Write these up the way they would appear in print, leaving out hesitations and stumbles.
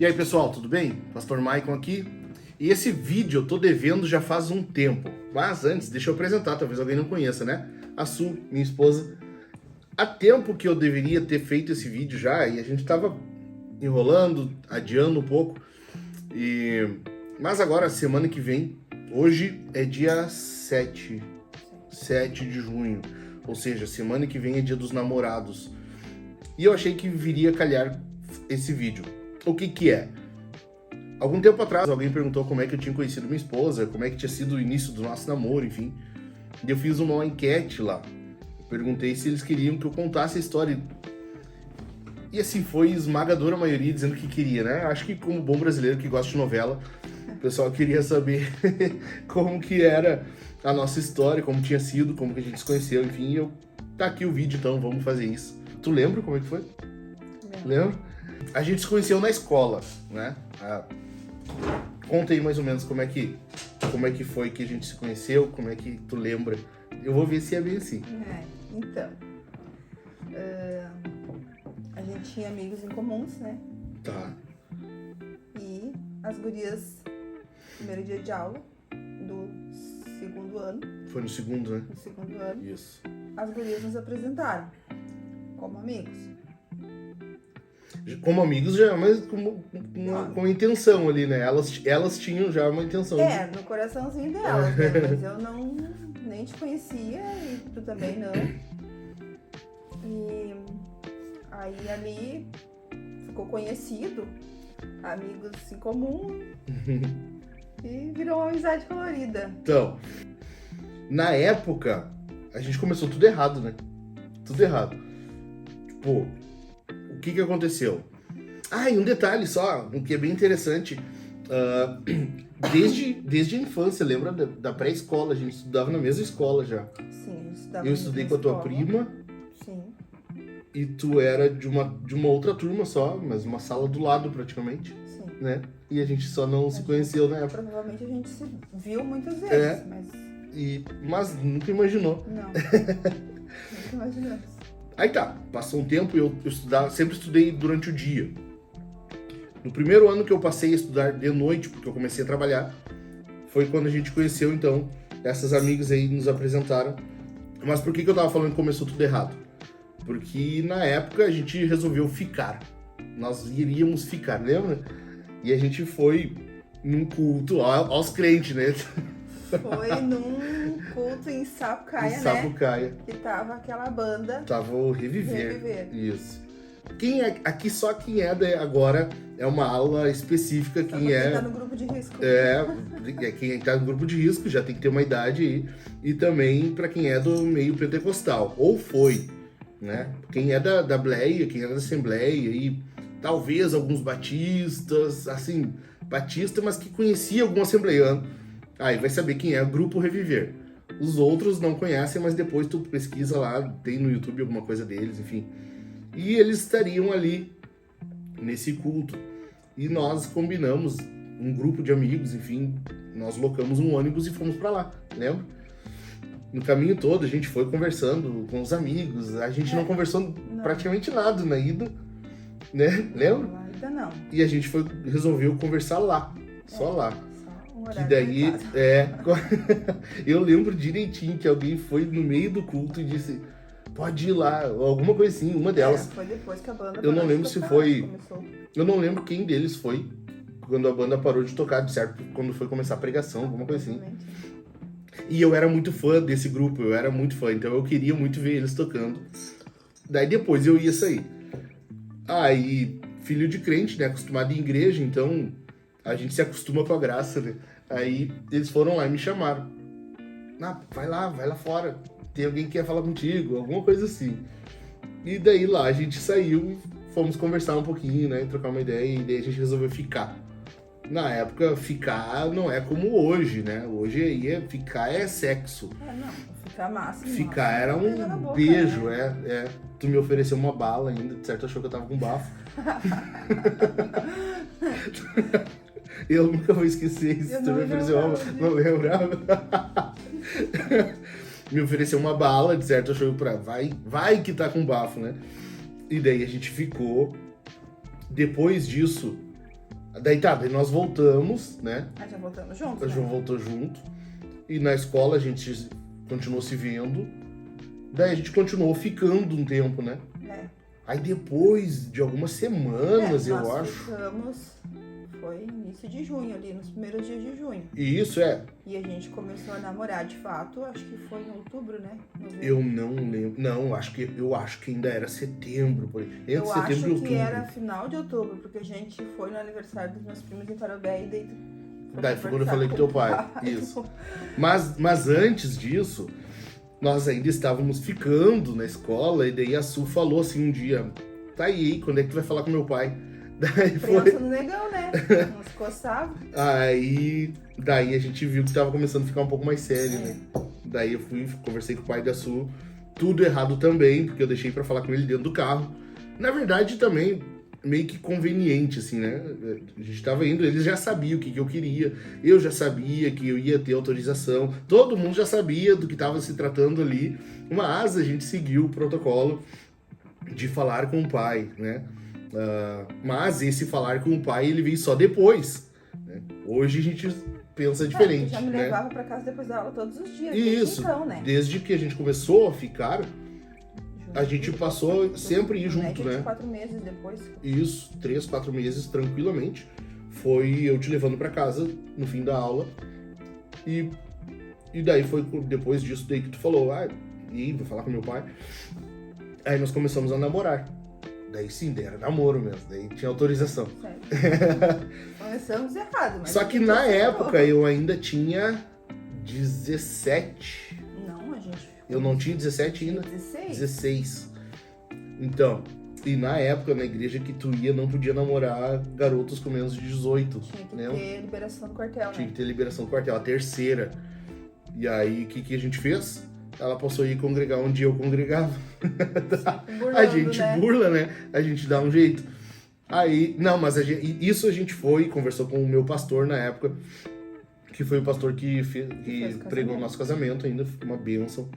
E aí pessoal, tudo bem? Pastor Maicon aqui. E esse vídeo eu tô devendo já faz um tempo. Mas antes, deixa eu apresentar, talvez alguém não conheça, né? A Su, minha esposa. Há tempo que eu deveria ter feito esse vídeo já e a gente tava enrolando, adiando um pouco. Mas agora, semana que vem, hoje é dia 7 de junho. Ou seja, semana que vem é dia dos namorados. E eu achei que viria calhar esse vídeo. O que é? Algum tempo atrás, alguém perguntou como é que eu tinha conhecido minha esposa, como é que tinha sido o início do nosso namoro, enfim. E eu fiz uma enquete lá. Perguntei se eles queriam que eu contasse a história. E assim, foi esmagadora a maioria dizendo que queria, né? Acho que como bom brasileiro que gosta de novela, o pessoal queria saber como que era a nossa história, como tinha sido, como que a gente se conheceu, enfim. Tá aqui o vídeo, então vamos fazer isso. Tu lembra como é que foi? Lembra? A gente se conheceu na escola, né? Conta aí mais ou menos como é que foi que a gente se conheceu, como é que tu lembra. Eu vou ver se é bem assim. Então, a gente tinha amigos em comuns, né? Tá. E as gurias, primeiro dia de aula do segundo ano. Foi no segundo, né? No segundo ano. Isso. As gurias nos apresentaram como amigos. Como amigos já, mas com intenção ali, né? Elas tinham já uma intenção. No coraçãozinho delas, né? Mas eu nem te conhecia e tu também não. E aí ali ficou conhecido, amigos em comum e virou uma amizade colorida. Então, na época, a gente começou tudo errado, né? Tudo errado. Tipo, o que aconteceu? E um detalhe só, o que é bem interessante. Desde a infância, lembra da pré-escola? A gente estudava na mesma escola já. Sim, a gente estudava Eu estudei com a tua prima. Sim. E tu era de uma outra turma só, mas uma sala do lado praticamente. Sim. Né? E a gente só não se conheceu na época. Provavelmente a gente se viu muitas vezes, mas nunca imaginou. Não, nunca imaginamos. Aí tá, passou um tempo e eu sempre estudei durante o dia. No primeiro ano que eu passei a estudar de noite, porque eu comecei a trabalhar, foi quando a gente conheceu, então, essas amigas aí nos apresentaram. Mas por que eu tava falando que começou tudo errado? Porque na época a gente resolveu ficar. Nós iríamos ficar, lembra? E a gente foi num culto aos crentes, né? Foi num culto em Sapucaia, em Sapucaia, né? Que tava aquela banda. Tava o Reviver. Isso. Aqui só quem é agora é uma aula específica. Quem tá no grupo de risco. Quem tá no grupo de risco já tem que ter uma idade aí. E também para quem é do meio pentecostal. Ou foi, né? Quem é da Bleia, quem é da Assembleia e talvez alguns batistas, assim, batista, mas que conhecia algum assembleiano. Aí vai saber quem é o Grupo Reviver. Os outros não conhecem, mas depois tu pesquisa lá, tem no YouTube alguma coisa deles, enfim. E eles estariam ali, nesse culto. E nós combinamos, um grupo de amigos, enfim, nós locamos um ônibus e fomos pra lá, lembra? No caminho todo a gente foi conversando com os amigos, a gente não conversou praticamente nada na ida, né? Lembra? Na ida não. E a gente resolveu conversar lá, só lá. Que daí, eu lembro direitinho que alguém foi no meio do culto e disse, pode ir lá, alguma coisa assim, uma delas. Foi depois que a banda eu não lembro se foi, começou. Eu não lembro quem deles foi, quando a banda parou de tocar, de certo, quando foi começar a pregação, alguma coisa assim. E eu era muito fã desse grupo, então eu queria muito ver eles tocando. Daí depois eu ia sair. Aí, filho de crente, né, acostumado em igreja, então a gente se acostuma com a graça, né? Aí eles foram lá e me chamaram. Vai lá fora. Tem alguém que quer falar contigo, alguma coisa assim. E daí lá a gente saiu, fomos conversar um pouquinho, né? Trocar uma ideia e daí a gente resolveu ficar. Na época, ficar não é como hoje, né? Hoje aí ficar é sexo. Ficar massa. Ficar era um beijo, né? Tu me ofereceu uma bala ainda, de certo achou que eu tava com bafo. Eu nunca vou esquecer isso. Tu me ofereceu uma bala. Não lembrava? Me ofereceu uma bala, de certo achou pra vai que tá com bafo, né? E daí a gente ficou. Depois disso, Daí nós voltamos, né? Já voltamos juntos, A né? João voltou junto. E na escola a gente continuou se vendo. Daí a gente continuou ficando um tempo, né? É. Aí depois de algumas semanas, eu nós acho. ficamos, foi início de junho ali, nos primeiros dias de junho. E isso é. E a gente começou a namorar de fato, acho que foi em outubro, né? Novembro. Eu não lembro. Não, eu acho que ainda era setembro, por aí. Entre Eu setembro acho e que outubro. era final de outubro, porque a gente foi no aniversário dos meus primos em Parobé e Daí foi quando eu falei com teu pai. Isso. Mas antes disso, nós ainda estávamos ficando na escola, e daí a Su falou assim um dia, tá aí, quando é que tu vai falar com meu pai? Daí Prensa no negão, né? Não se coçava. Daí a gente viu que tava começando a ficar um pouco mais sério, né? Daí eu conversei com o pai da Su, tudo errado também, porque eu deixei pra falar com ele dentro do carro. Na verdade, também meio que conveniente, assim, né? A gente tava indo, eles já sabiam o que eu queria, eu já sabia que eu ia ter autorização, todo mundo já sabia do que tava se tratando ali, mas a gente seguiu o protocolo de falar com o pai, né? Mas esse falar com o pai, ele veio só depois, né? Hoje a gente pensa diferente, já me né? levava pra casa depois da aula todos os dias. Isso, então, né? desde que a gente começou a ficar, a gente passou sempre a ir junto, né? 4 meses depois. Isso, 3, 4 meses, tranquilamente. Foi eu te levando pra casa no fim da aula. E daí foi depois disso daí que tu falou, vou falar com meu pai. Aí nós começamos a namorar. Daí sim, daí era namoro mesmo, daí tinha autorização. Sério. Começamos errado, mas... Só que na época eu ainda tinha 17. Não, a gente... Eu não tinha 17 ainda. 16? 16. Então, e na época na igreja que tu ia, não podia namorar garotos com menos de 18. Tinha que né? ter liberação do quartel, Tinha né? que ter liberação do quartel, a terceira. E aí, o que a gente fez? Ela passou a ir congregar onde eu congregava. Burlando, A gente né? burla, né? A gente dá um jeito. Aí, não, mas isso a gente foi, conversou com o meu pastor na época, que foi o pastor que pregou o nosso casamento ainda, uma bênção.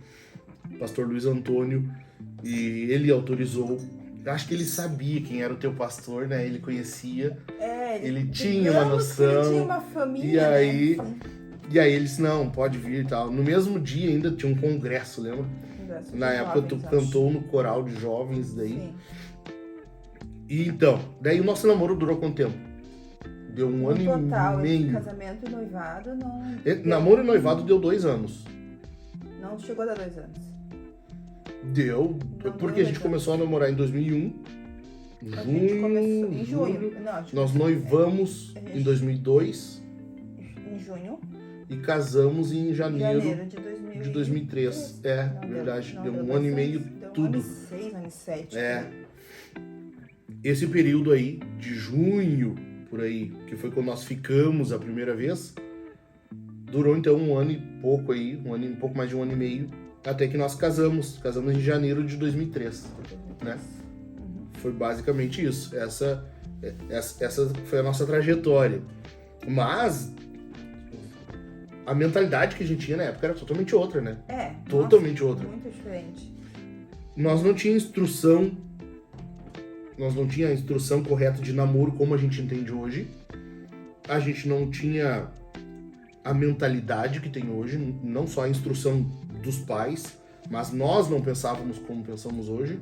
Pastor Luiz Antônio, e ele autorizou. Acho que ele sabia quem era o teu pastor, né? Ele conhecia. Ele tinha uma noção. Ele tinha uma família, E aí, né? e aí ele disse, não, pode vir e tal. No mesmo dia ainda tinha um congresso, lembra? Congresso Na de época tu jovens, cantou no coral de jovens daí. Sim. E então, daí o nosso namoro durou quanto tempo? Deu um ano Total, e entre meio. casamento e noivado, não... Namoro e noivado deu 2 anos. Não chegou a dar 2 anos. Deu, Não porque deu a gente começou a namorar em 2001. A gente começou em junho. Não, a gente Nós noivamos em 2002 em junho. e casamos em janeiro De 2003. É, Não, verdade. Deu um dois ano e meio, anos, deu tudo. Um ano e 6, um ano e 7. É. Esse período aí, de junho, por aí, que foi quando nós ficamos a primeira vez, durou então um ano e pouco aí, um pouco mais de um ano e meio, até que nós casamos. Casamos em janeiro de 2003, né? Foi basicamente isso. Essa foi a nossa trajetória. Mas a mentalidade que a gente tinha na época era totalmente outra, né? Totalmente outra. Muito diferente. Nós não tínhamos instrução. Nós não tínhamos a instrução correta de namoro como a gente entende hoje. A gente não tinha a mentalidade que tem hoje, não só a instrução dos pais, mas nós não pensávamos como pensamos hoje.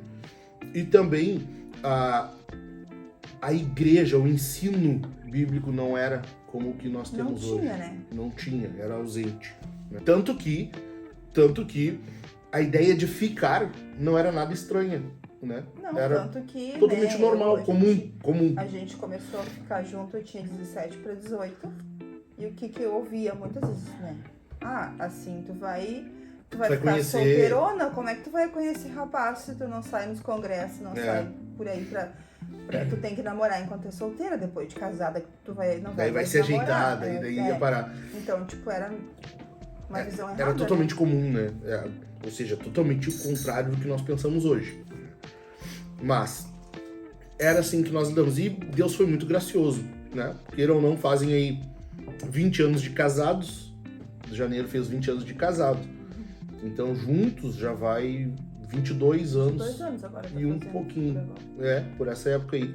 E também a igreja, o ensino bíblico não era como o que nós temos hoje. Não tinha, né? Não tinha, era ausente. Né? Tanto que a ideia de ficar não era nada estranha, né? Não, era tanto que, totalmente né, normal, comum. comum. A gente começou a ficar junto, eu tinha 17 para 18. E o que eu ouvia muitas vezes, né? Assim, tu vai ficar conhecer... solteirona? Como é que tu vai conhecer rapaz se tu não sai nos congressos, não sai por aí tu tem que namorar enquanto é solteira, depois de casada tu não vai daí vai ser ajeitada, e daí ia parar. Então, tipo, era uma visão errada. Era totalmente comum, né? Ou seja, totalmente o contrário do que nós pensamos hoje. Mas era assim que nós andamos. E Deus foi muito gracioso, né? Queira ou não, fazem aí 20 anos de casados. Janeiro fez 20 anos de casado. Então, juntos já vai 22 anos. 22 anos agora. E um pouquinho. Por essa época aí.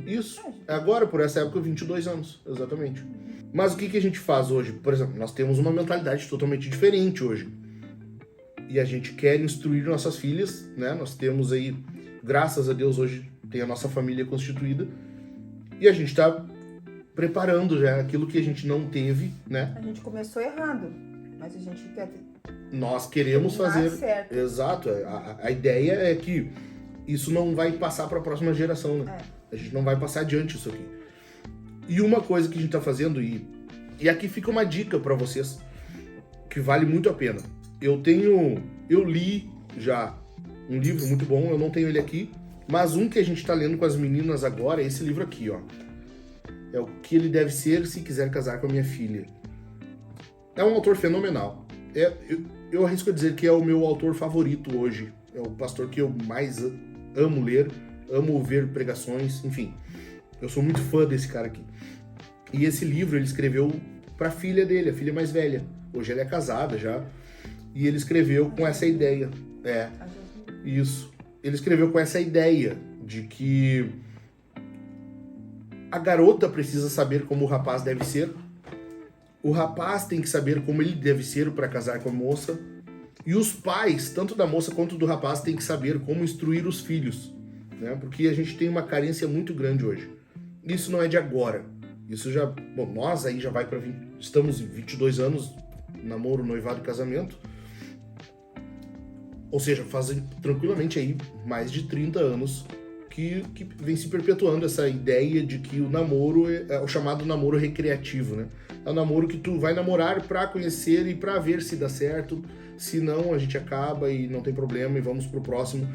Isso. Agora, por essa época, 22 anos, exatamente. Mas o que a gente faz hoje? Por exemplo, nós temos uma mentalidade totalmente diferente hoje. E a gente quer instruir nossas filhas, né? Nós temos aí, graças a Deus, hoje tem a nossa família constituída. E a gente está preparando já aquilo que a gente não teve, né? A gente começou errado, mas a gente quer... Nós queremos fazer... certo. Exato. A ideia é que isso não vai passar para a próxima geração, né? A gente não vai passar adiante isso aqui. E uma coisa que a gente está fazendo, e aqui fica uma dica para vocês, que vale muito a pena. Eu li já um livro muito bom, eu não tenho ele aqui, mas um que a gente está lendo com as meninas agora é esse livro aqui, ó. É O que ele deve ser se quiser casar com a minha filha. É um autor fenomenal. Eu arrisco a dizer que é o meu autor favorito hoje. É o pastor que eu mais amo ler, amo ver pregações, enfim. Eu sou muito fã desse cara aqui. E esse livro ele escreveu para a filha dele, a filha mais velha. Hoje ela é casada já. E ele escreveu com essa ideia. Isso. Ele escreveu com essa ideia de que a garota precisa saber como o rapaz deve ser. O rapaz tem que saber como ele deve ser para casar com a moça. E os pais, tanto da moça quanto do rapaz, têm que saber como instruir os filhos. Né? Porque a gente tem uma carência muito grande hoje. Isso não é de agora. Isso já... Bom, nós aí já vai para... Estamos em 22 anos, namoro, noivado e casamento. Ou seja, fazem tranquilamente aí mais de 30 anos que vem se perpetuando essa ideia de que o namoro é o chamado namoro recreativo, né? É o namoro que tu vai namorar pra conhecer e pra ver se dá certo. Se não, a gente acaba e não tem problema e vamos pro próximo.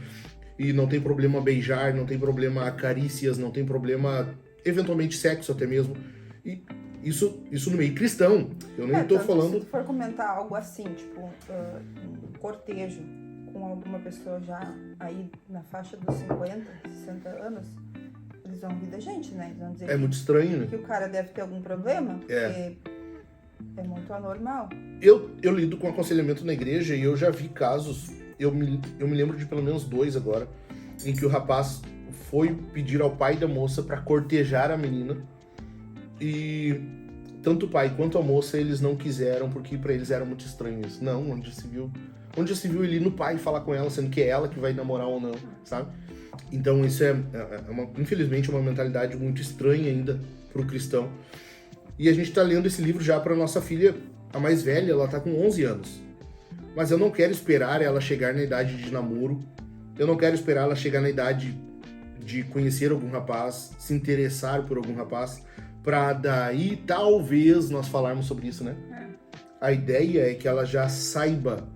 E não tem problema beijar, não tem problema carícias, não tem problema, eventualmente, sexo até mesmo. E isso no meio cristão. Eu nem tô falando... Se tu for comentar algo assim, tipo, um cortejo com alguma pessoa já aí na faixa dos 50, 60 anos, eles vão rir da gente, né? Eles vão dizer muito estranho, né? Que o cara deve ter algum problema, porque é muito anormal. Eu lido com aconselhamento na igreja e eu já vi casos, eu me lembro de pelo menos 2 agora, em que o rapaz foi pedir ao pai da moça para cortejar a menina e tanto o pai quanto a moça eles não quiseram porque para eles era muito estranho isso. Não, onde se viu ele ir no pai falar com ela, sendo que é ela que vai namorar ou não, sabe? Então isso infelizmente, uma mentalidade muito estranha ainda pro cristão. E a gente tá lendo esse livro já pra nossa filha, a mais velha, ela tá com 11 anos. Mas eu não quero esperar ela chegar na idade de namoro, eu não quero esperar ela chegar na idade de conhecer algum rapaz, se interessar por algum rapaz, pra daí talvez nós falarmos sobre isso, né? A ideia é que ela já saiba.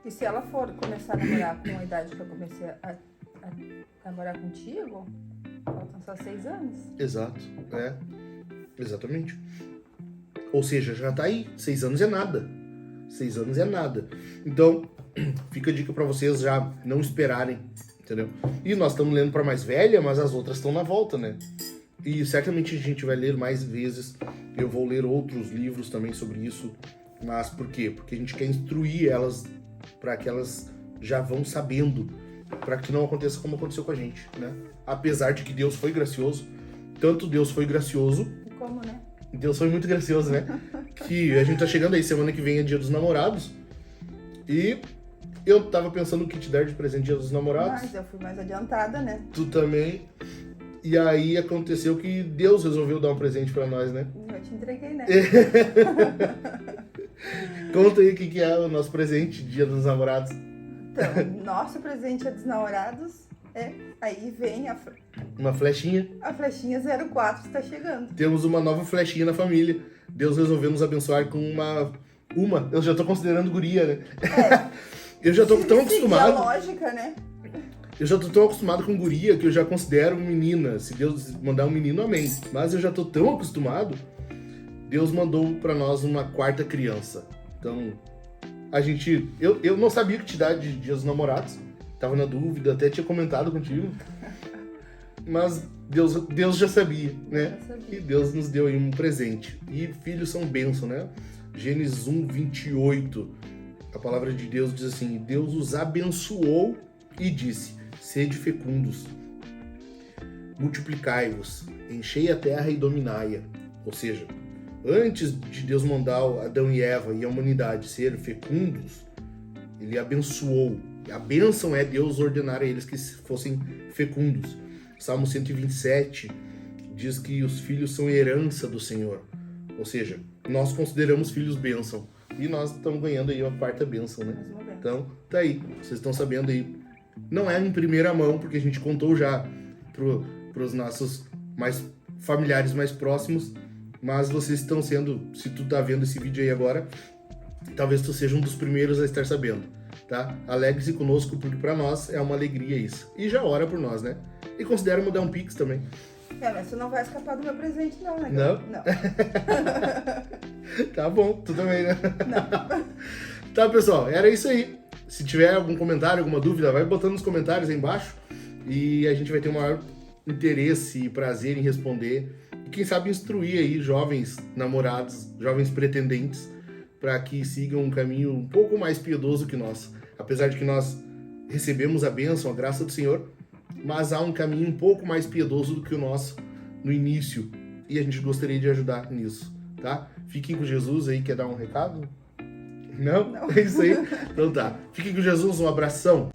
E se ela for começar a namorar com a idade que eu comecei a namorar contigo, faltam só 6 anos. Exato, exatamente. Ou seja, já tá aí, 6 anos é nada. 6 anos é nada. Então, fica a dica pra vocês já não esperarem, entendeu? E nós estamos lendo pra mais velha, mas as outras estão na volta, né? E certamente a gente vai ler mais vezes. Eu vou ler outros livros também sobre isso. Mas por quê? Porque a gente quer instruir elas para que elas já vão sabendo, para que não aconteça como aconteceu com a gente, né? Apesar de que Deus foi gracioso, tanto Deus foi gracioso... Como, né? Deus foi muito gracioso, né? Que a gente tá chegando aí, semana que vem é Dia dos Namorados, e eu tava pensando o que te dar de presente Dia dos Namorados. Mas eu fui mais adiantada, né? Tu também. E aí aconteceu que Deus resolveu dar um presente pra nós, né? Eu te entreguei, né? Conta aí o que é o nosso presente Dia dos Namorados. Então, nosso presente dos namorados aí vem uma flechinha. A flechinha 04 está chegando. Temos uma nova flechinha na família. Deus resolveu nos abençoar com uma. Eu já tô considerando guria, né? Eu já tô tão acostumado. A lógica, né? Eu já tô tão acostumado com guria que eu já considero menina. Se Deus mandar um menino, amém. Mas eu já tô tão acostumado. Deus mandou pra nós uma 4ª criança. Então, a gente... Eu não sabia que te dar de Dia dos Namorados. Tava na dúvida, até tinha comentado contigo. Mas Deus já sabia, né? E Deus nos deu aí um presente. E filhos são bênção, né? Gênesis 1:28. A palavra de Deus diz assim: Deus os abençoou e disse: sede fecundos. multiplicai-vos, enchei a terra e dominai-a. Ou seja, antes de Deus mandar Adão e Eva e a humanidade ser fecundos, ele abençoou. A bênção é Deus ordenar a eles que fossem fecundos. Salmo 127 diz que os filhos são herança do Senhor. Ou seja, nós consideramos filhos bênção. E nós estamos ganhando aí a quarta bênção, né? Então, tá aí. Vocês estão sabendo aí. Não é em primeira mão, porque a gente contou já pros nossos familiares mais próximos, mas vocês estão sendo, se tu tá vendo esse vídeo aí agora, talvez tu seja um dos primeiros a estar sabendo, tá? Alegre-se conosco, porque para nós é uma alegria isso. E já ora por nós, né? E considera mudar um Pix também. Mas tu não vai escapar do meu presente não, né? Não? Não. Tá bom, tu também, né? Não. Tá, pessoal, era isso aí. Se tiver algum comentário, alguma dúvida, vai botando nos comentários aí embaixo e a gente vai ter o maior interesse e prazer em responder. E quem sabe instruir aí jovens namorados, jovens pretendentes, para que sigam um caminho um pouco mais piedoso que nós. Apesar de que nós recebemos a bênção, a graça do Senhor, mas há um caminho um pouco mais piedoso do que o nosso no início. E a gente gostaria de ajudar nisso, tá? Fiquem com Jesus aí, quer dar um recado? Não? É isso aí? Então tá. Fiquem com Jesus, um abração.